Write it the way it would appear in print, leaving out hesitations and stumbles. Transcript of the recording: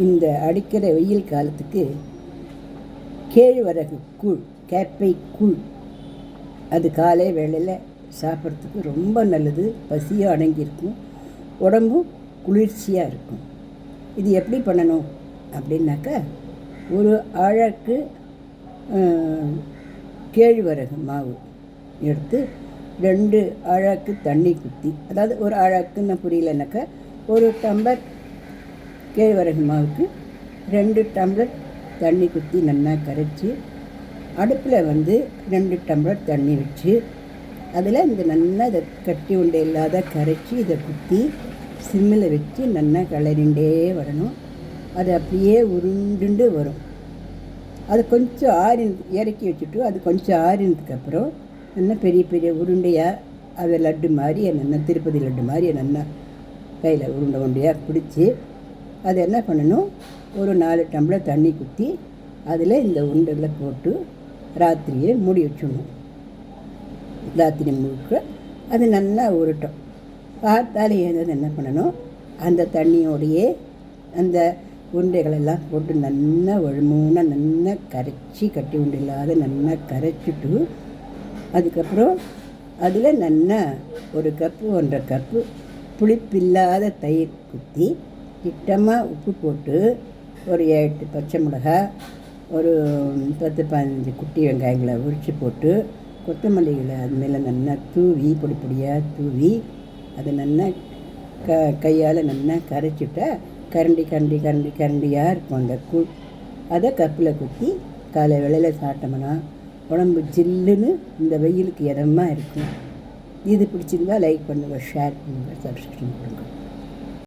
இந்த அடிக்கிற வெயில் காலத்துக்கு கேழ்வரகு கூழ், கேப்பை கூழ், அது காலை வேளையில் சாப்பிட்றதுக்கு ரொம்ப நல்லது. பசியும் அடங்கியிருக்கும், உடம்பும் குளிர்ச்சியாக இருக்கும். இது எப்படி பண்ணணும் அப்படின்னாக்கா, ஒரு ஆழாக்கு கேழ்வரகு மாவு எடுத்து 2 ஆழாக்கு தண்ணி ஊற்றி, அதாவது ஒரு ஆழாக்குன்னு புரியலனாக்கா, ஒரு டம்ளர் கேழ்வரகு மாவுக்கு 2 டம்ளர் தண்ணி ஊற்றி நல்லா கரைச்சி, அடுப்பில் 2 டம்ளர் தண்ணி வச்சு, அதில் இந்த நல்லா இதை கட்டி உண்டை இல்லாத கரைச்சி இதை குத்தி சிம்மில் வச்சு நல்லா கிளறிண்டே வரணும். அது அப்படியே உருண்டுண்டு வரும். அது கொஞ்சம் இறக்கி வச்சுட்டு அது கொஞ்சம் ஆறினதுக்கப்புறம் நல்லா பெரிய பெரிய உருண்டையாக அதை லட்டு மாதிரி நல்லா திருப்பதி லட்டு மாதிரி நல்லா கையில் உருண்டை உருண்டையாக பிடிச்சி அதை என்ன பண்ணணும், ஒரு 4 டம்ளர் தண்ணி ஊற்றி அதில் இந்த உருண்டைகளை போட்டு ராத்திரியே மூடி வச்சிடணும். ராத்திரி முழுக்க அது நல்லா உருட்டும். பார்த்தாலே ஏதாவது என்ன பண்ணணும், அந்த தண்ணியோடையே அந்த உருண்டைகளெல்லாம் போட்டு நல்லா ஒழுமூனா நல்லா கரைச்சி, கட்டி உருண்டை இல்லாத நல்லா கரைச்சிட்டு, அதுக்கப்புறம் அதில் நல்லா 1 கப்பு 1.5 கப்பு புளிப்பில்லாத தயிர் ஊற்றி, திட்டமாக உப்பு போட்டு, ஒரு 8 பச்சை மிளகா, ஒரு 10-15 குட்டி வெங்காயங்களை உரித்து போட்டு, கொத்தமல்லிகளை அது மேலே நல்லா தூவி பொடி பொடியாக தூவி, அதை நல்லா கையால் நல்லா கரைச்சிட்டா கரண்டியாக இருக்கும் அந்த கூழ். அதை கப்பில் குத்தி காலை வேளையில் சாப்பிட்டோம்னா உடம்பு ஜில்லுன்னு இந்த வெயிலுக்கு இதமாக இருக்கும். இது பிடிச்சிருந்தா லைக் பண்ணுங்கள், ஷேர் பண்ணுங்கள், சப்ஸ்கிரைப் பண்ணுங்கள்.